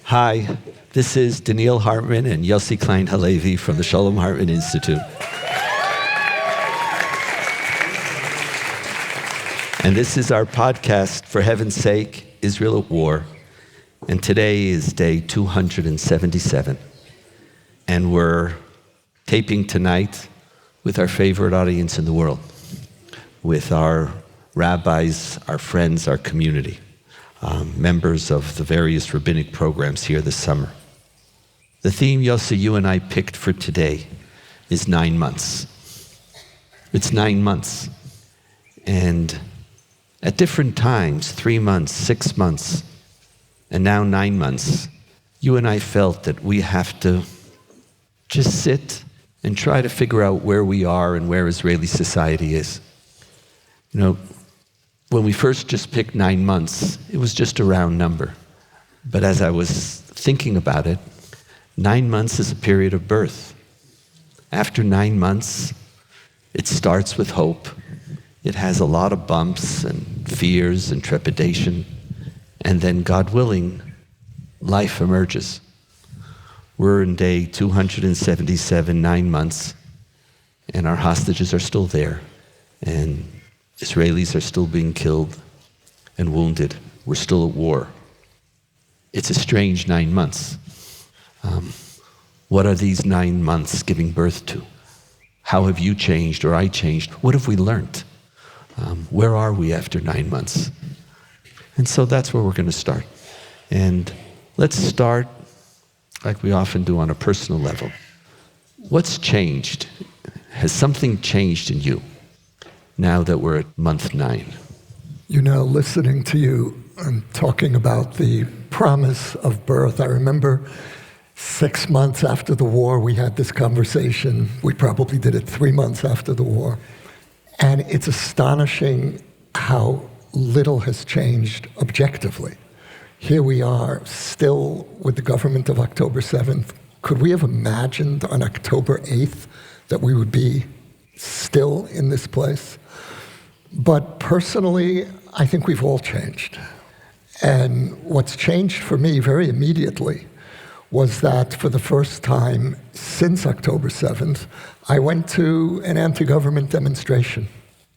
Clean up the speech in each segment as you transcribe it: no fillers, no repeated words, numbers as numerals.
Hi, this is Donniel Hartman and Yossi Klein Halevi from the Shalom Hartman Institute. And this is our podcast, For Heaven's Sake, Israel at War. And today is day 277. And we're taping tonight with our favorite audience in the world, with our rabbis, our friends, our community, members of the various rabbinic programs here this summer. The theme, Yossi, you and I picked for today is 9 months. It's 9 months. And at different times, 3 months, 6 months, and now 9 months, you and I felt that we have to just sit and try to figure out where we are and where Israeli society is. You know, when we first just picked 9 months, it was just a round number. But as I was thinking about it, 9 months is a period of birth. After 9 months, it starts with hope. It has a lot of bumps and fears and trepidation. And then, God willing, life emerges. We're in day 277, 9 months, and our hostages are still there. And Israelis are still being killed and wounded. We're still at war. It's a strange 9 months. What are these 9 months giving birth to? How have you changed or I changed? What have we learned? Where are we after 9 months? And so that's where we're going to start. And let's start, like we often do, on a personal level. What's changed? Has something changed in you now that we're at month 9? You know, listening to you and talking about the promise of birth, I remember 6 months after the war, we had this conversation. We probably did it 3 months after the war. And it's astonishing how little has changed objectively. Here we are, still with the government of October 7th. Could we have imagined on October 8th that we would be still in this place? But personally, I think we've all changed. And what's changed for me very immediately was that for the first time since October 7th, I went to an anti-government demonstration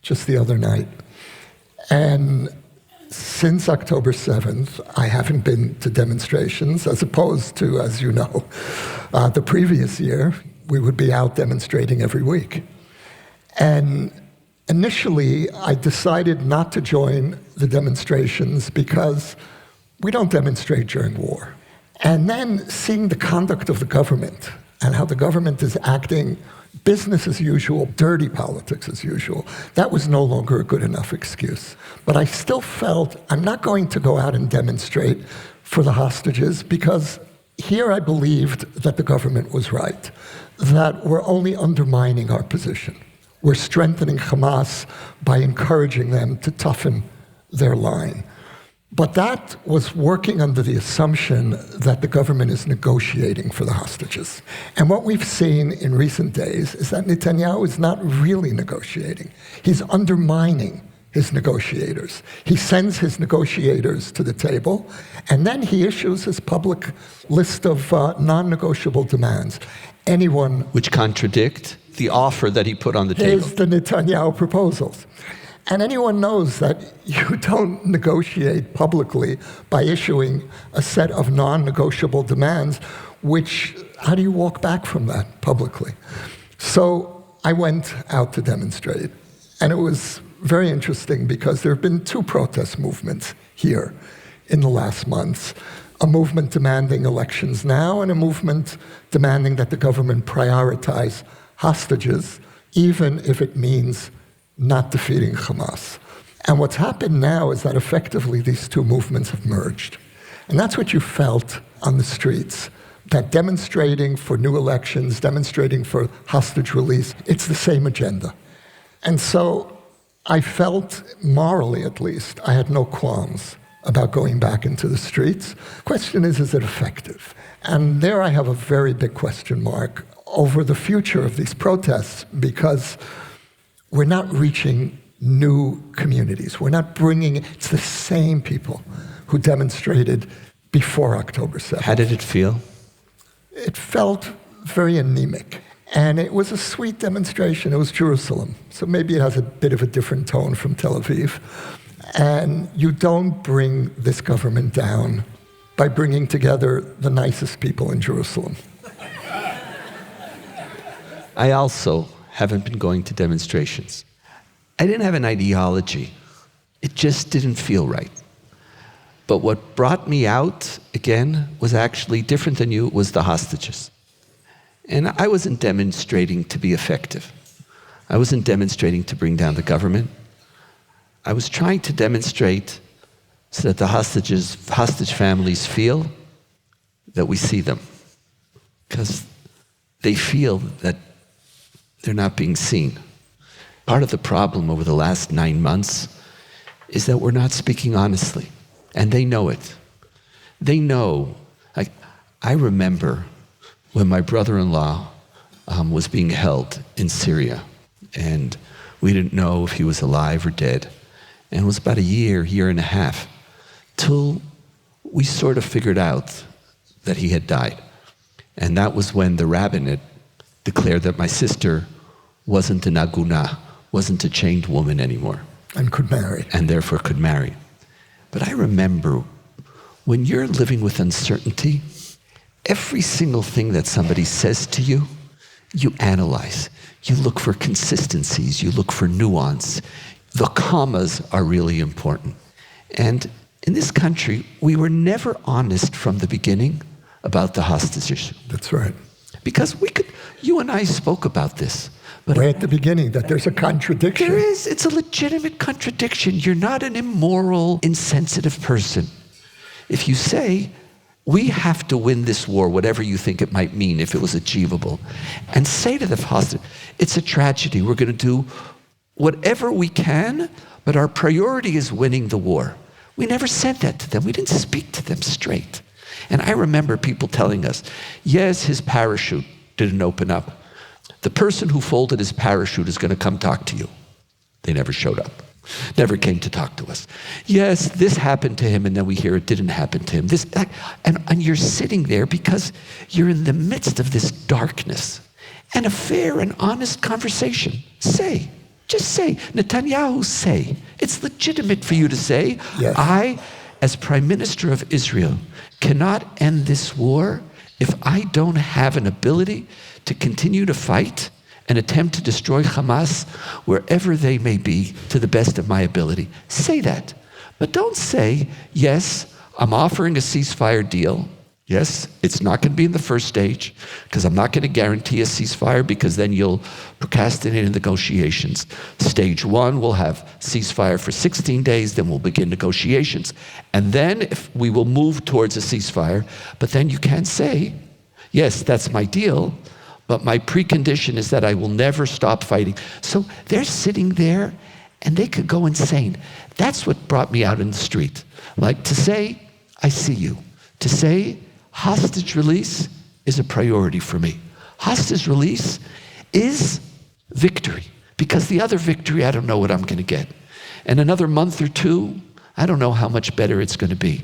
just the other night. And since October 7th, I haven't been to demonstrations, as opposed to, as you know, the previous year, we would be out demonstrating every week. And initially, I decided not to join the demonstrations because we don't demonstrate during war. And then seeing the conduct of the government and how the government is acting business as usual, dirty politics as usual, that was no longer a good enough excuse. But I still felt I'm not going to go out and demonstrate for the hostages because here I believed that the government was right, that we're only undermining our position. We're strengthening Hamas by encouraging them to toughen their line. But that was working under the assumption that the government is negotiating for the hostages. And what we've seen in recent days is that Netanyahu is not really negotiating. He's undermining his negotiators. He sends his negotiators to the table, and then he issues his public list of non-negotiable demands. Anyone... Which contradict the offer that he put on the table. Here's the Netanyahu proposals. And anyone knows that you don't negotiate publicly by issuing a set of non-negotiable demands, which, how do you walk back from that publicly? So I went out to demonstrate. And it was very interesting because there have been 2 protest movements here in the last months. A movement demanding elections now and a movement demanding that the government prioritize hostages, even if it means not defeating Hamas. And what's happened now is that effectively these 2 movements have merged. And that's what you felt on the streets, that demonstrating for new elections, demonstrating for hostage release, it's the same agenda. And so I felt, morally at least, I had no qualms about going back into the streets. The question is it effective? And there I have a very big question mark over the future of these protests, because we're not reaching new communities. We're not bringing, it's the same people who demonstrated before October 7th. How did it feel? It felt very anemic. And it was a sweet demonstration. It was Jerusalem. So maybe it has a bit of a different tone from Tel Aviv. And you don't bring this government down by bringing together the nicest people in Jerusalem. I also haven't been going to demonstrations. I didn't have an ideology. It just didn't feel right. But what brought me out, again, was actually different than you. It was the hostages. And I wasn't demonstrating to be effective. I wasn't demonstrating to bring down the government. I was trying to demonstrate so that the hostage families feel that we see them. Because they feel that they're not being seen. Part of the problem over the last 9 months is that we're not speaking honestly. And they know it. They know. I remember when my brother-in-law was being held in Syria, and we didn't know if he was alive or dead. And it was about a year and a half, till we sort of figured out that he had died. And that was when the rabbinate declared that my sister wasn't an aguna, wasn't a chained woman anymore. And could marry. And therefore could marry. But I remember when you're living with uncertainty, every single thing that somebody says to you, you analyze. You look for consistencies. You look for nuance. The commas are really important. And in this country, we were never honest from the beginning about the hostage issue. That's right. Because you and I spoke about this. But right at the beginning, that there's a contradiction. There is. It's a legitimate contradiction. You're not an immoral, insensitive person. If you say, we have to win this war, whatever you think it might mean, if it was achievable, and say to the hostage, it's a tragedy. We're going to do whatever we can, but our priority is winning the war. We never said that to them. We didn't speak to them straight. And I remember people telling us, yes, his parachute didn't open up. The person who folded his parachute is going to come talk to you. They never showed up. Never came to talk to us. Yes, this happened to him, and then we hear it didn't happen to him. And you're sitting there because you're in the midst of this darkness. And a fair and honest conversation. Say. Just say. Netanyahu, say. It's legitimate for you to say, yes. I, as Prime Minister of Israel, cannot end this war if I don't have an ability to continue to fight and attempt to destroy Hamas wherever they may be to the best of my ability. Say that. But don't say, yes, I'm offering a ceasefire deal. Yes, it's not going to be in the first stage because I'm not going to guarantee a ceasefire because then you'll procrastinate in negotiations. Stage 1, we'll have ceasefire for 16 days, then we'll begin negotiations. And then if we will move towards a ceasefire, but then you can't say, yes, that's my deal, but my precondition is that I will never stop fighting. So they're sitting there and they could go insane. That's what brought me out in the street. Like to say, I see you. To say, hostage release is a priority for me. Hostage release is victory. Because the other victory, I don't know what I'm going to get. And another month or two, I don't know how much better it's going to be.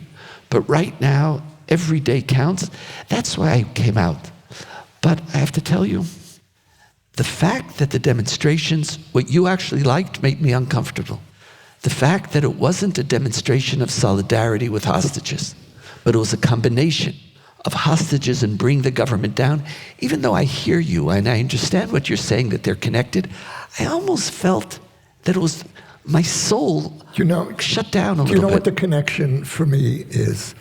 But right now, every day counts. That's why I came out. But I have to tell you, the fact that the demonstrations, what you actually liked, made me uncomfortable. The fact that it wasn't a demonstration of solidarity with hostages, but it was a combination of hostages and bring the government down. Even though I hear you and I understand what you're saying, that they're connected, I almost felt that it was my soul shut down a little bit. You know what the connection for me is?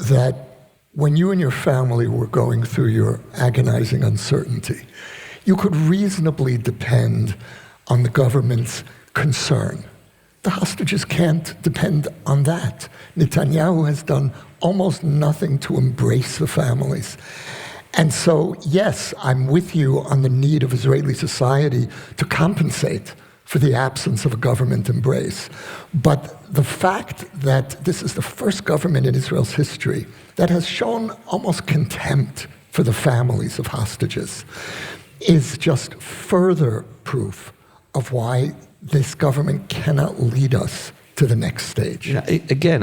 That when you and your family were going through your agonizing uncertainty, you could reasonably depend on the government's concern. The hostages can't depend on that. Netanyahu has done almost nothing to embrace the families. And so, yes, I'm with you on the need of Israeli society to compensate for the absence of a government embrace. But the fact that this is the first government in Israel's history that has shown almost contempt for the families of hostages is just further proof of why this government cannot lead us to the next stage. Again,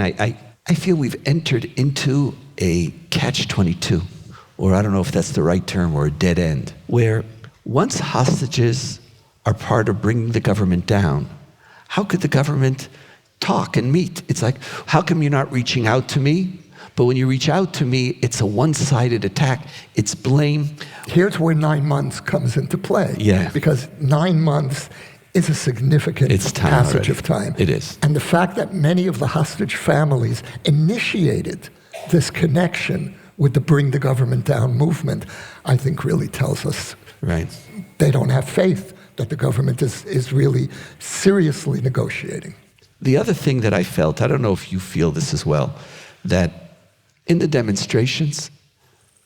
I feel we've entered into a catch-22, or I don't know if that's the right term, or a dead end, where once hostages are part of bringing the government down, how could the government talk and meet? It's like, how come you're not reaching out to me? But when you reach out to me, it's a one-sided attack. It's blame. Here's where 9 months comes into play. Yeah. Because 9 months is a significant passage already. of time. It is. And the fact that many of the hostage families initiated this connection with the Bring the Government Down movement, I think really tells us Right. they don't have faith that the government is really seriously negotiating. The other thing that I felt, I don't know if you feel this as well, that in the demonstrations,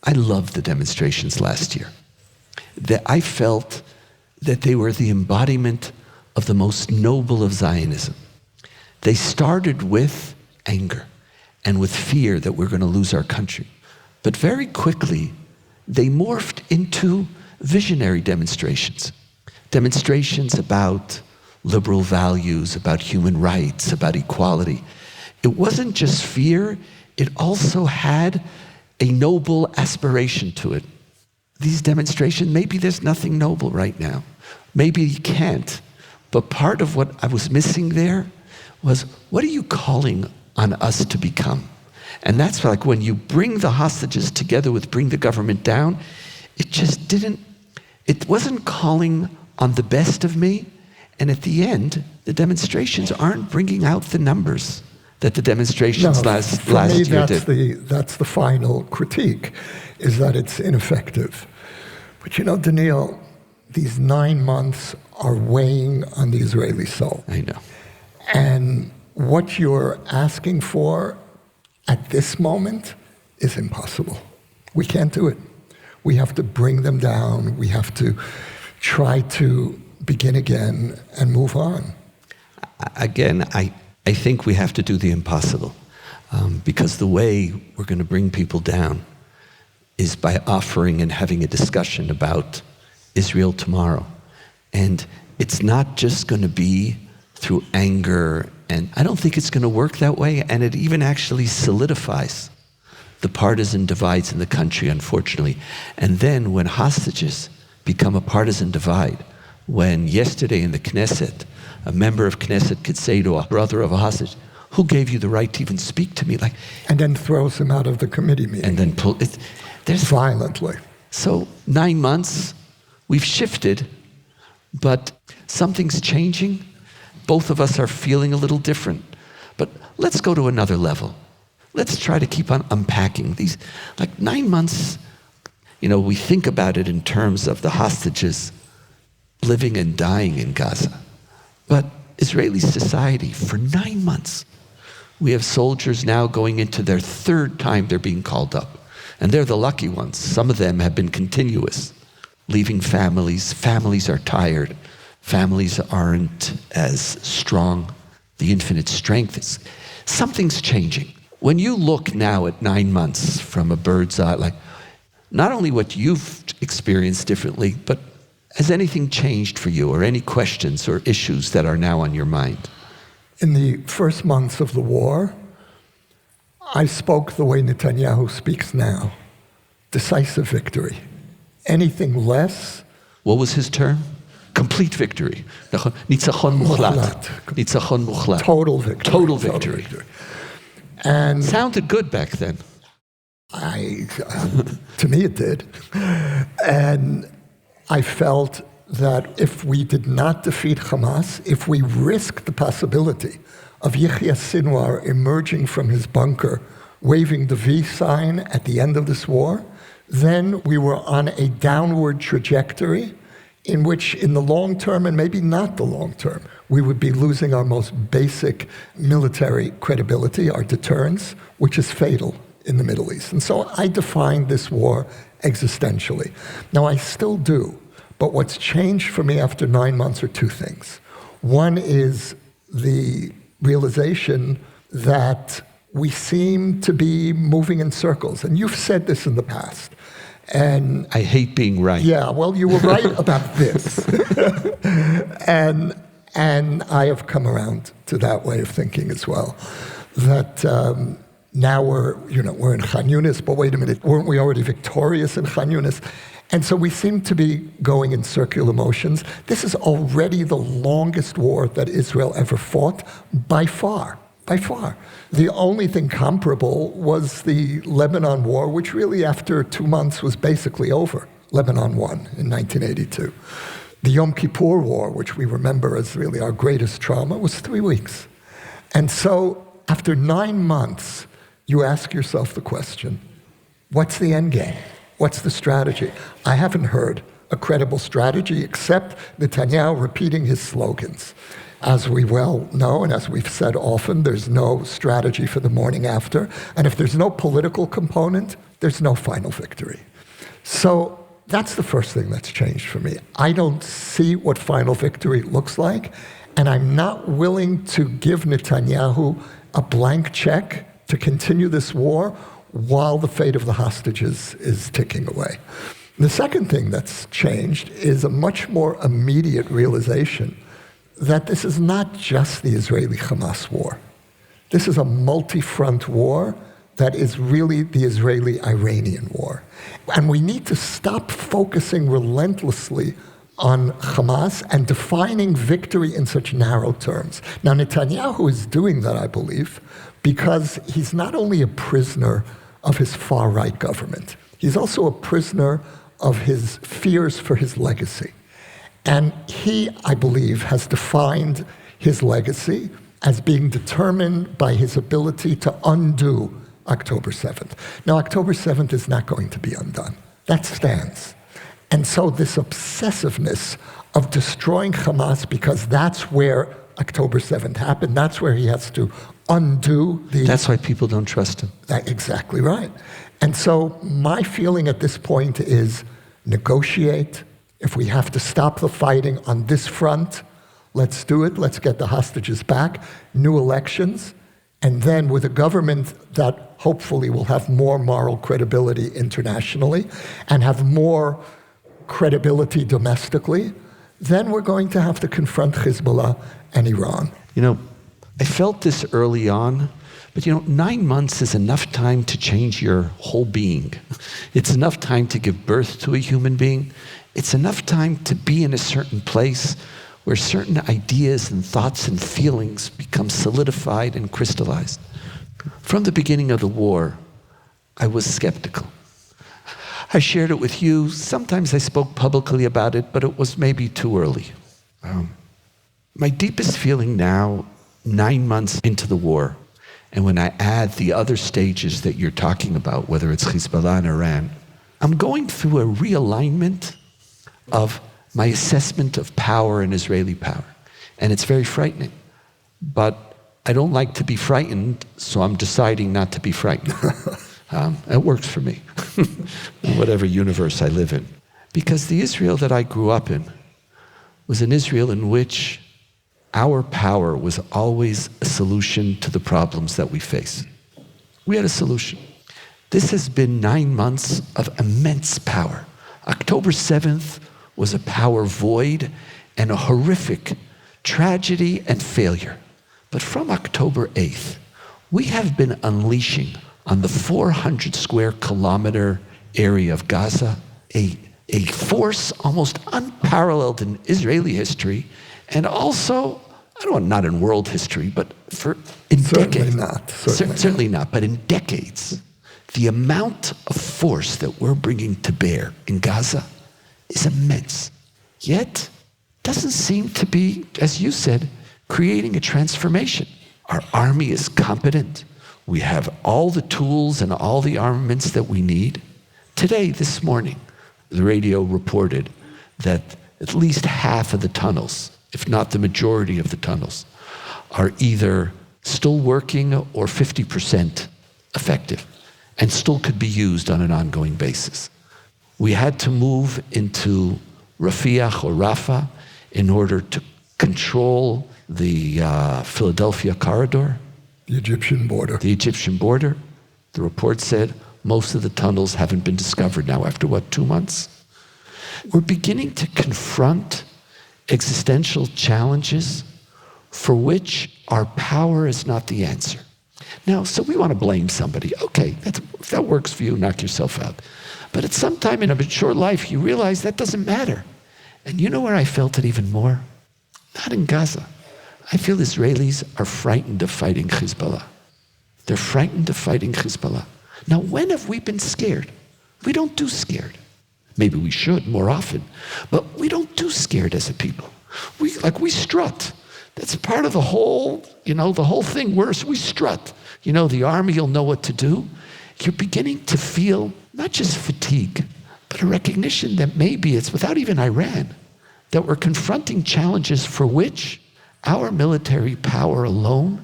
I loved the demonstrations last year. That I felt that they were the embodiment of the most noble of Zionism. They started with anger and with fear that we're going to lose our country. But very quickly, they morphed into visionary demonstrations. Demonstrations about liberal values, about human rights, about equality. It wasn't just fear, it also had a noble aspiration to it. These demonstrations, maybe there's nothing noble right now. Maybe you can't. But part of what I was missing there was, what are you calling on us to become? And that's like when you bring the hostages together with bring the government down, it wasn't calling on the best of me. And at the end, the demonstrations aren't bringing out the numbers that the demonstrations last year did. That's the final critique, is that it's ineffective. But Donniel, these 9 months are weighing on the Israeli soul. I know. And what you're asking for at this moment is impossible. We can't do it. We have to bring them down. We have to try to begin again and move on. Again, I think we have to do the impossible, because the way we're going to bring people down is by offering and having a discussion about Israel tomorrow. And it's not just going to be through anger, and I don't think it's going to work that way, and it even actually solidifies the partisan divides in the country, unfortunately. And then when hostages become a partisan divide, when yesterday in the Knesset, a member of Knesset could say to a brother of a hostage, who gave you the right to even speak to me? And then throws him out of the committee meeting. And then there's violently. So 9 months, we've shifted, but something's changing. Both of us are feeling a little different. But let's go to another level. Let's try to keep on unpacking these. 9 months, we think about it in terms of the hostages living and dying in Gaza. But Israeli society, for 9 months, we have soldiers now going into their 3rd time they're being called up. And they're the lucky ones. Some of them have been continuous, leaving families. Families are tired. Families aren't as strong. The infinite strength is. Something's changing. When you look now at 9 months from a bird's eye, not only what you've experienced differently, but has anything changed for you, or any questions or issues that are now on your mind? In the first months of the war, I spoke the way Netanyahu speaks now. Decisive victory. Anything less... What was his term? Complete victory. Nitzachon muchlat. Nitzachon muchlat. Total victory. Total victory. And sounded good back then. To me it did. And I felt that if we did not defeat Hamas, if we risked the possibility of Yahya Sinwar emerging from his bunker, waving the V sign at the end of this war, then we were on a downward trajectory in which, in the long term, and maybe not the long term, we would be losing our most basic military credibility, our deterrence, which is fatal in the Middle East. And so I defined this war existentially. Now, I still do, but what's changed for me after 9 months are 2 things. One is the realization that we seem to be moving in circles. And you've said this in the past. And I hate being right. Yeah, well, you were right about this. and I have come around to that way of thinking as well. That now we're in Khan Yunis, but wait a minute, weren't we already victorious in Khan Yunis? And so we seem to be going in circular motions. This is already the longest war that Israel ever fought, by far. The only thing comparable was the Lebanon War, which really after 2 months was basically over. Lebanon won in 1982. The Yom Kippur War, which we remember as really our greatest trauma, was 3 weeks. And so after 9 months, you ask yourself the question, what's the end game? What's the strategy? I haven't heard a credible strategy except Netanyahu repeating his slogans. As we well know, and as we've said often, there's no strategy for the morning after. And if there's no political component, there's no final victory. So that's the first thing that's changed for me. I don't see what final victory looks like, and I'm not willing to give Netanyahu a blank check to continue this war while the fate of the hostages is ticking away. The second thing that's changed is a much more immediate realization that this is not just the Israeli-Hamas war. This is a multi-front war that is really the Israeli-Iranian war. And we need to stop focusing relentlessly on Hamas and defining victory in such narrow terms. Now, Netanyahu is doing that, I believe, because he's not only a prisoner of his far-right government, he's also a prisoner of his fears for his legacy. And he, I believe, has defined his legacy as being determined by his ability to undo October 7th. Now, October 7th is not going to be undone. That stands. And so this obsessiveness of destroying Hamas, because that's where October 7th happened, that's where he has to undo the... That's why people don't trust him. Exactly right. And so my feeling at this point is negotiate. If we have to stop the fighting on this front, let's do it. Let's get the hostages back. New elections. And then with a government that hopefully will have more moral credibility internationally and have more credibility domestically, then we're going to have to confront Hezbollah and Iran. I felt this early on, but 9 months is enough time to change your whole being. It's enough time to give birth to a human being. It's enough time to be in a certain place where certain ideas and thoughts and feelings become solidified and crystallized. From the beginning of the war, I was skeptical. I shared it with you. Sometimes I spoke publicly about it, but it was maybe too early. My deepest feeling now, 9 months into the war, and when I add the other stages that you're talking about, whether it's Hezbollah and Iran, I'm going through a realignment of my assessment of power and Israeli power. And it's very frightening. But I don't like to be frightened, so I'm deciding not to be frightened. It works for me, in whatever universe I live in. Because the Israel that I grew up in was an Israel in which our power was always a solution to the problems that we face. We had a solution. This has been 9 months of immense power. October 7th was a power void and a horrific tragedy and failure. But from October 8th, we have been unleashing on the 400 square kilometer area of Gaza a force almost unparalleled in Israeli history, and also, not in world history, but in decades. Certainly not, but in decades. The amount of force that we're bringing to bear in Gaza is immense. Yet, doesn't seem to be, as you said, creating a transformation. Our army is competent. We have all the tools and all the armaments that we need. Today, this morning, the radio reported that at least half of the tunnels, if not the majority of the tunnels, are either still working or 50% effective and still could be used on an ongoing basis. We had to move into Rafah or Rafah in order to control the Philadelphia corridor. The Egyptian border. The Egyptian border. The report said most of the tunnels haven't been discovered now after, 2 months? We're beginning to confront existential challenges for which our power is not the answer. Now, so we want to blame somebody. Okay, if that works for you, knock yourself out. But at some time in a mature life, you realize that doesn't matter. And you know where I felt it even more? Not in Gaza. I feel Israelis are frightened of fighting Hezbollah. They're frightened of fighting Hezbollah. Now, when have we been scared? We don't do scared. Maybe we should more often, but we don't do scared as a people. We strut. That's part of the whole thing. We strut. The army will know what to do. You're beginning to feel not just fatigue, but a recognition that maybe it's without even Iran, that we're confronting challenges for which our military power alone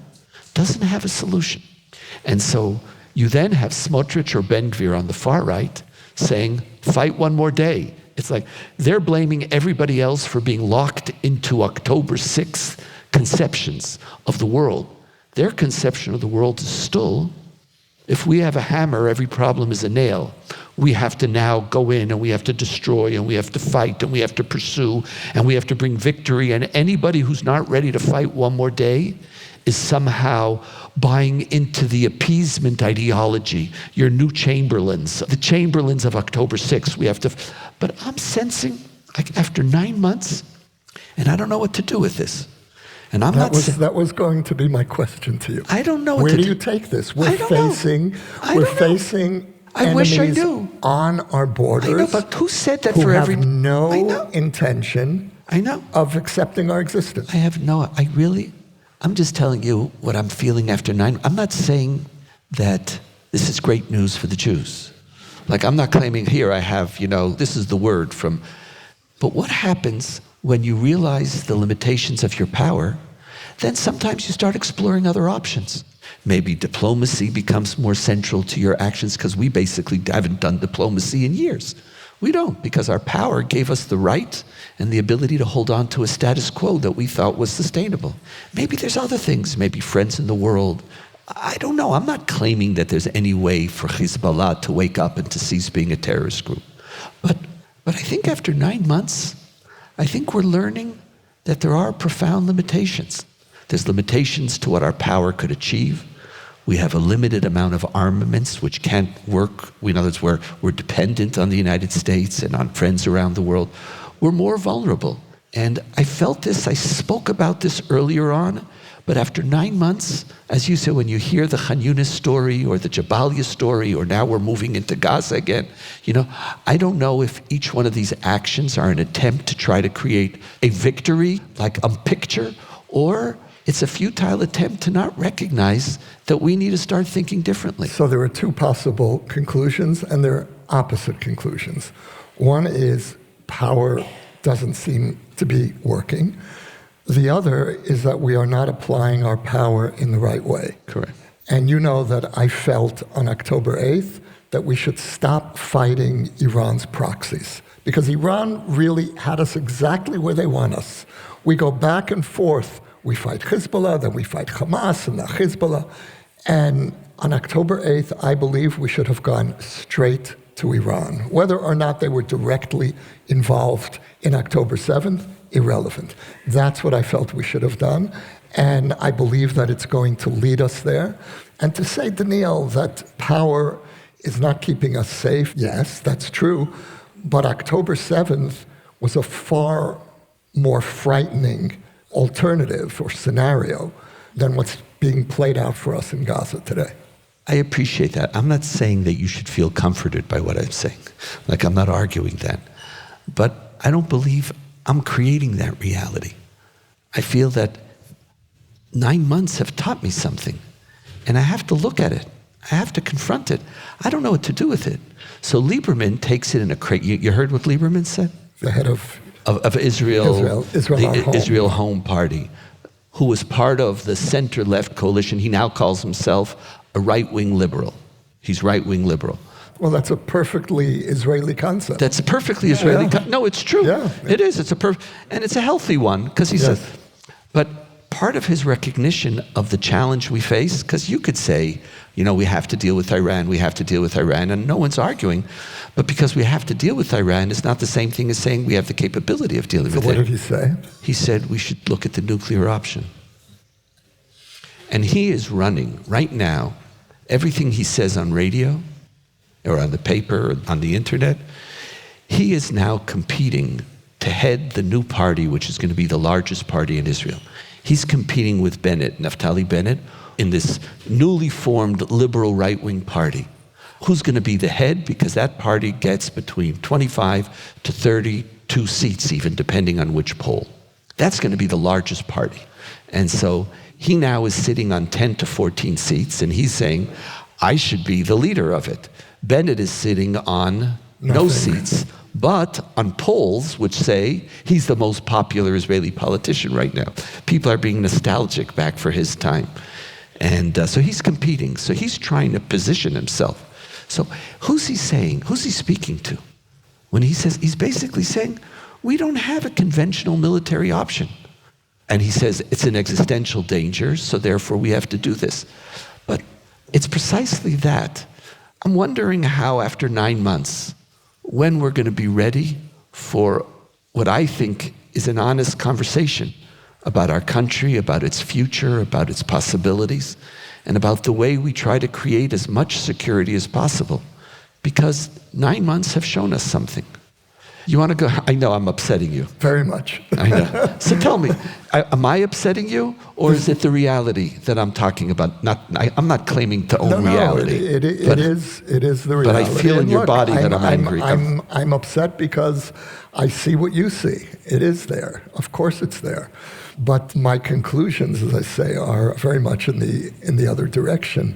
doesn't have a solution. And so you then have Smotrich or Ben-Gvir on the far right saying, fight one more day. It's like they're blaming everybody else for being locked into October 6th conceptions of the world. Their conception of the world is still, if we have a hammer, every problem is a nail. We have to now go in and we have to destroy and we have to fight and we have to pursue and we have to bring victory. And anybody who's not ready to fight one more day is somehow buying into the appeasement ideology. Your new Chamberlains, the Chamberlains of October 6th. But I'm sensing, like after 9 months, and I don't know what to do with this. And that was going to be my question to you. I don't know. Where do you take this? We're facing enemies on our borders. I know, but who said that who have no intention of accepting our existence? I'm just telling you what I'm feeling after 9. I'm not saying that this is great news for the Jews. Like, I'm not claiming here I have, this is the word from. But what happens when you realize the limitations of your power? Then sometimes you start exploring other options. Maybe diplomacy becomes more central to your actions because we basically haven't done diplomacy in years. We don't, because our power gave us the right and the ability to hold on to a status quo that we thought was sustainable. Maybe there's other things, maybe friends in the world. I don't know. I'm not claiming that there's any way for Hezbollah to wake up and to cease being a terrorist group. But I think after 9 months, I think we're learning that there are profound limitations. There's limitations to what our power could achieve. We have a limited amount of armaments which can't work. In other words, we're dependent on the United States and on friends around the world. We're more vulnerable. And I felt this, I spoke about this earlier on, but after 9 months, as you said, when you hear the Khan Yunis story or the Jabalia story, or now we're moving into Gaza again, I don't know if each one of these actions are an attempt to try to create a victory, like a picture, or it's a futile attempt to not recognize that we need to start thinking differently. So there are two possible conclusions, and they're opposite conclusions. One is power doesn't seem to be working. The other is that we are not applying our power in the right way. Correct. And you know that I felt on October 8th that we should stop fighting Iran's proxies, because Iran really had us exactly where they want us. We go back and forth. We fight Hezbollah, then we fight Hamas, and then Hezbollah. And on October 8th, I believe we should have gone straight to Iran. Whether or not they were directly involved in October 7th, irrelevant. That's what I felt we should have done. And I believe that it's going to lead us there. And to say, Donniel, that power is not keeping us safe, yes, that's true. But October 7th was a far more frightening alternative or scenario than what's being played out for us in Gaza today. I appreciate that. I'm not saying that you should feel comforted by what I'm saying. I'm not arguing that. But I don't believe I'm creating that reality. I feel that 9 months have taught me something, and I have to look at it. I have to confront it. I don't know what to do with it. So Lieberman takes it in a crate. You heard what Lieberman said? The head of Israel Home Party, who was part of the center-left coalition. He now calls himself a right-wing liberal. He's right-wing liberal. Well, that's a perfectly Israeli concept. That's a perfectly Israeli concept. No, it's true. Yeah. It is. And it's a healthy one, because he says, but part of his recognition of the challenge we face, because you could say, we have to deal with Iran, and no one's arguing. But because we have to deal with Iran, it's not the same thing as saying we have the capability of dealing with it. So what did he say? He said we should look at the nuclear option. And he is running right now everything he says on radio or on the paper or on the internet. He is now competing to head the new party, which is going to be the largest party in Israel. He's competing with Bennett, Naftali Bennett, in this newly formed liberal right-wing party. Who's going to be the head? Because that party gets between 25 to 32 seats even, depending on which poll. That's going to be the largest party. And so he now is sitting on 10 to 14 seats, and he's saying, I should be the leader of it. Bennett is sitting on no seats, but on polls which say he's the most popular Israeli politician right now. People are being nostalgic back for his time. And so he's competing. So he's trying to position himself. So who's he saying? Who's he speaking to? When he says, he's basically saying, we don't have a conventional military option. And he says it's an existential danger, so therefore we have to do this. But it's precisely that. I'm wondering how, after 9 months, when we're going to be ready for what I think is an honest conversation about our country, about its future, about its possibilities, and about the way we try to create as much security as possible. Because 9 months have shown us something. You want to go? I know I'm upsetting you. Very much. I know. So tell me, am I upsetting you, or is it the reality that I'm talking about? I'm not claiming to own reality. It is the reality. But I feel in your body that I'm angry. I'm upset because I see what you see. It is there. Of course it's there. But my conclusions, as I say, are very much in the other direction.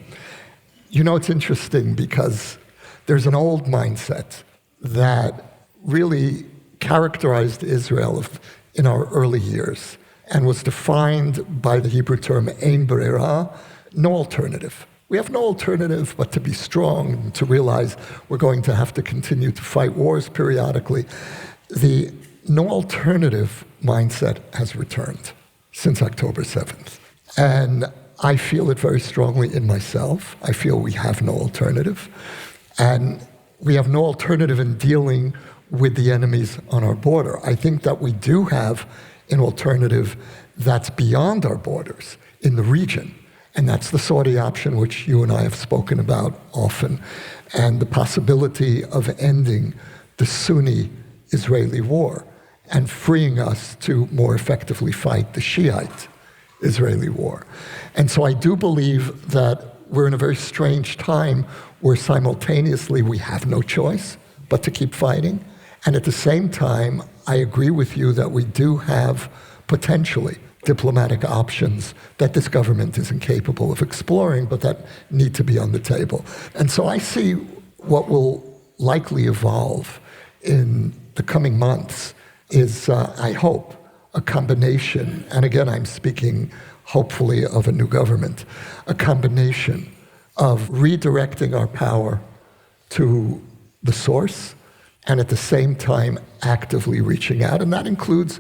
You know, it's interesting because there's an old mindset that really characterized Israel in our early years and was defined by the Hebrew term ein brera, no alternative. We have no alternative but to be strong, to realize we're going to have to continue to fight wars periodically. The no alternative mindset has returned since October 7th. And I feel it very strongly in myself. I feel we have no alternative. And we have no alternative in dealing with the enemies on our border. I think that we do have an alternative that's beyond our borders in the region. And that's the Saudi option, which you and I have spoken about often, and the possibility of ending the Sunni-Israeli war and freeing us to more effectively fight the Shiite-Israeli war. And so I do believe that we're in a very strange time where simultaneously we have no choice but to keep fighting. And at the same time, I agree with you that we do have potentially diplomatic options that this government is incapable of exploring, but that need to be on the table. And so I see what will likely evolve in the coming months is, I hope, a combination, and again I'm speaking hopefully of a new government, a combination of redirecting our power to the source and at the same time actively reaching out. And that includes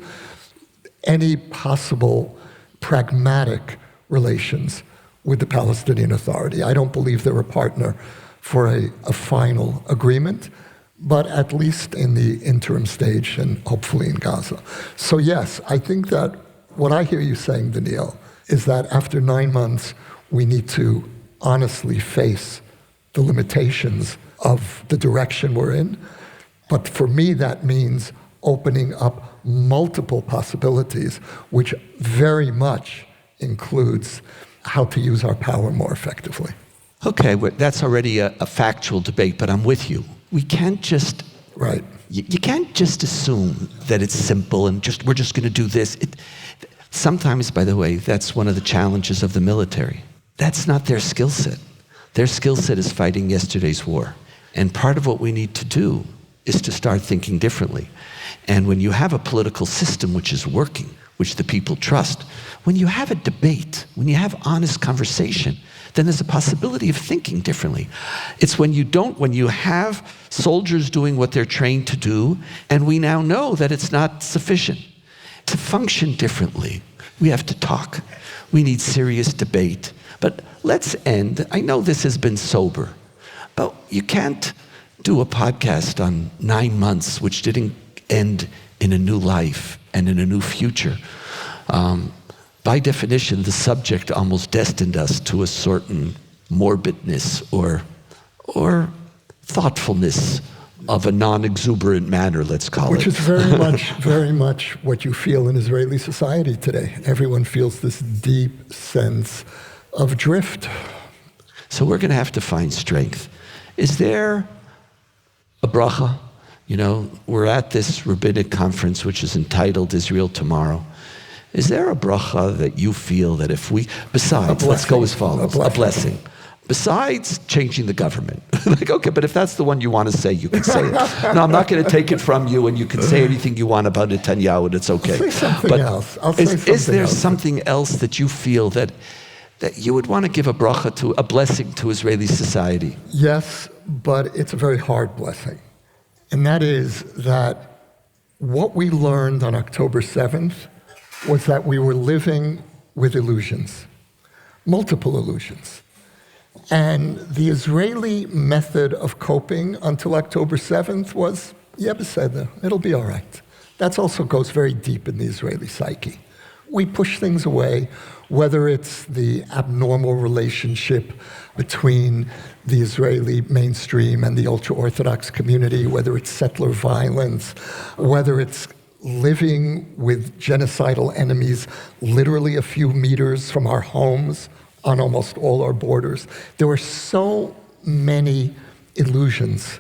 any possible pragmatic relations with the Palestinian Authority. I don't believe they're a partner for a final agreement, but at least in the interim stage and hopefully in Gaza. So yes, I think that what I hear you saying, Donniel, is that after 9 months, we need to honestly face the limitations of the direction we're in. But for me, that means opening up multiple possibilities, which very much includes how to use our power more effectively. Okay, that's already a factual debate, but I'm with you. We can't just... Right. You can't just assume that it's simple and we're just going to do this. Sometimes, by the way, that's one of the challenges of the military. That's not their skill set. Their skill set is fighting yesterday's war. And part of what we need to do is to start thinking differently. And when you have a political system which is working, which the people trust, when you have a debate, when you have honest conversation, then there's a possibility of thinking differently. It's when you have soldiers doing what they're trained to do, and we now know that it's not sufficient. To function differently, we have to talk. We need serious debate. But let's end. I know this has been sober, but you can't do a podcast on 9 months, which didn't end in a new life and in a new future. But by definition, the subject almost destined us to a certain morbidness or thoughtfulness of a non-exuberant manner, let's call it. Which is very much what you feel in Israeli society today. Everyone feels this deep sense of drift. So we're going to have to find strength. Is there a bracha? You know, we're at this rabbinic conference, which is entitled Israel Tomorrow. Is there a bracha that you feel that if we, besides, let's go as follows, a blessing. Besides changing the government. Like, okay, but if that's the one you want to say, you can say it. No, I'm not going to take it from you, and you can say anything you want about Netanyahu, and it's okay. I'll say something else. Is there something else that you feel that you would want to give a bracha to, a blessing to Israeli society? Yes, but it's a very hard blessing. And that is that what we learned on October 7th was that we were living with illusions, multiple illusions. And the Israeli method of coping until October 7th was, yeah, beseder, it'll be all right. That also goes very deep in the Israeli psyche. We push things away, whether it's the abnormal relationship between the Israeli mainstream and the ultra-Orthodox community, whether it's settler violence, whether it's living with genocidal enemies literally a few meters from our homes on almost all our borders. There were so many illusions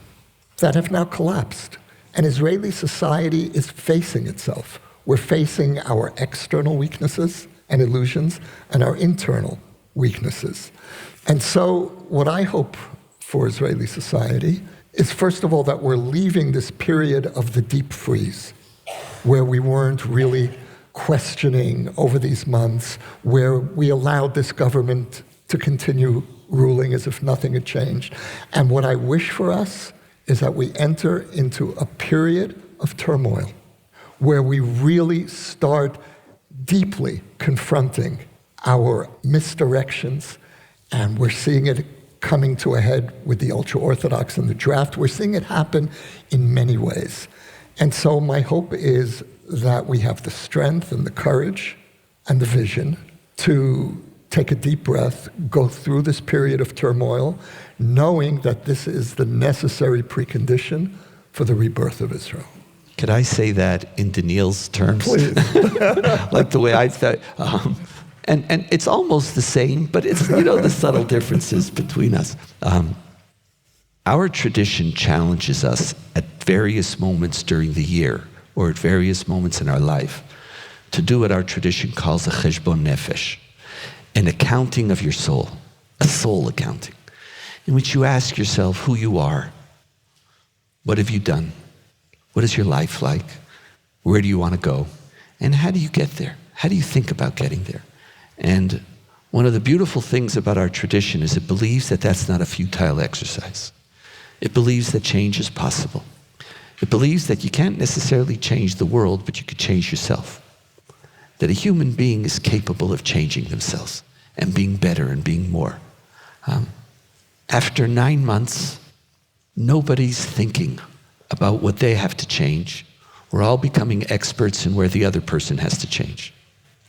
that have now collapsed. And Israeli society is facing itself. We're facing our external weaknesses and illusions and our internal weaknesses. And so what I hope for Israeli society is, first of all, that we're leaving this period of the deep freeze, where we weren't really questioning over these months, where we allowed this government to continue ruling as if nothing had changed. And what I wish for us is that we enter into a period of turmoil, where we really start deeply confronting our misdirections, and we're seeing it coming to a head with the ultra-Orthodox and the draft. We're seeing it happen in many ways. And so my hope is that we have the strength and the courage and the vision to take a deep breath, go through this period of turmoil, knowing that this is the necessary precondition for the rebirth of Israel. Could I say that in Donniel's terms? Please. Like the way I thought. And it's almost the same, but it's, the subtle differences between us. Our tradition challenges us at various moments during the year or at various moments in our life to do what our tradition calls a cheshbon nefesh, an accounting of your soul, a soul accounting, in which you ask yourself who you are. What have you done? What is your life like? Where do you want to go? And how do you get there? How do you think about getting there? And one of the beautiful things about our tradition is it believes that that's not a futile exercise. It believes that change is possible. It believes that you can't necessarily change the world, but you could change yourself. That a human being is capable of changing themselves and being better and being more. After 9 months, nobody's thinking about what they have to change. We're all becoming experts in where the other person has to change.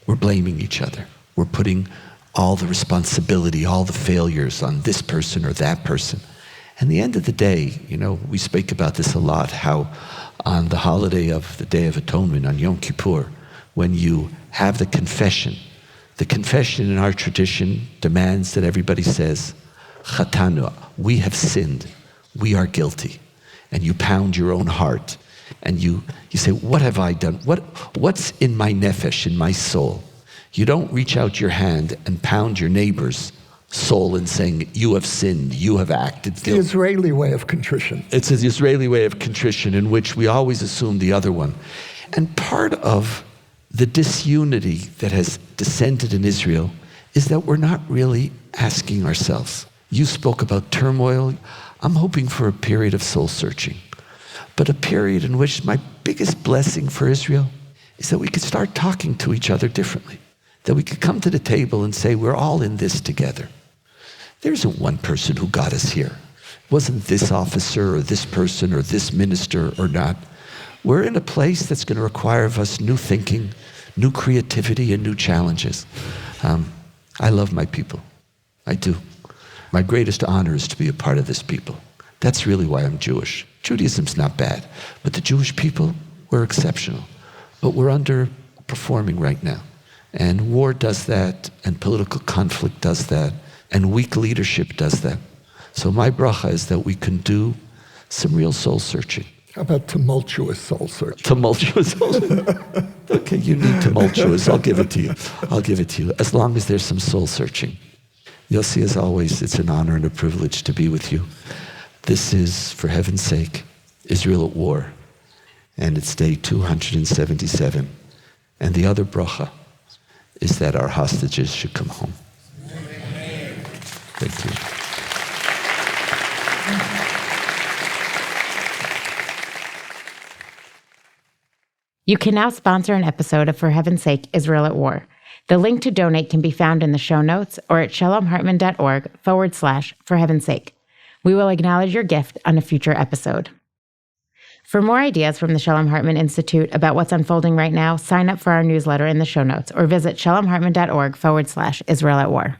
We're blaming each other. We're putting all the responsibility, all the failures on this person or that person. And at the end of the day, we speak about this a lot, how on the holiday of the Day of Atonement, on Yom Kippur, when you have the confession in our tradition demands that everybody says, Chatanu, we have sinned, we are guilty. And you pound your own heart, and you say, what have I done? What's in my nefesh, in my soul? You don't reach out your hand and pound your neighbor's soul and saying, you have sinned, you have acted guilty. The Israeli way of contrition. It's an Israeli way of contrition in which we always assume the other one. And part of the disunity that has descended in Israel is that we're not really asking ourselves. You spoke about turmoil. I'm hoping for a period of soul searching, but a period in which my biggest blessing for Israel is that we could start talking to each other differently, that we could come to the table and say, we're all in this together. There isn't one person who got us here. It wasn't this officer or this person or this minister or not. We're in a place that's going to require of us new thinking, new creativity and new challenges. I love my people. I do. My greatest honor is to be a part of this people. That's really why I'm Jewish. Judaism's not bad, but the Jewish people, we're exceptional. But we're underperforming right now. And war does that, and political conflict does that, and weak leadership does that. So my bracha is that we can do some real soul searching. How about tumultuous soul searching? Tumultuous soul searching. Okay, you need tumultuous. I'll give it to you. I'll give it to you, as long as there's some soul searching. Yossi, as always, it's an honor and a privilege to be with you. This is, for heaven's sake, Israel at war. And it's day 277. And the other bracha is that our hostages should come home. Thank you. You can now sponsor an episode of For Heaven's Sake, Israel at War. The link to donate can be found in the show notes or at shalomhartman.org/For Heaven's Sake. We will acknowledge your gift on a future episode. For more ideas from the Shalom Hartman Institute about what's unfolding right now, sign up for our newsletter in the show notes or visit shalomhartman.org/Israel at War.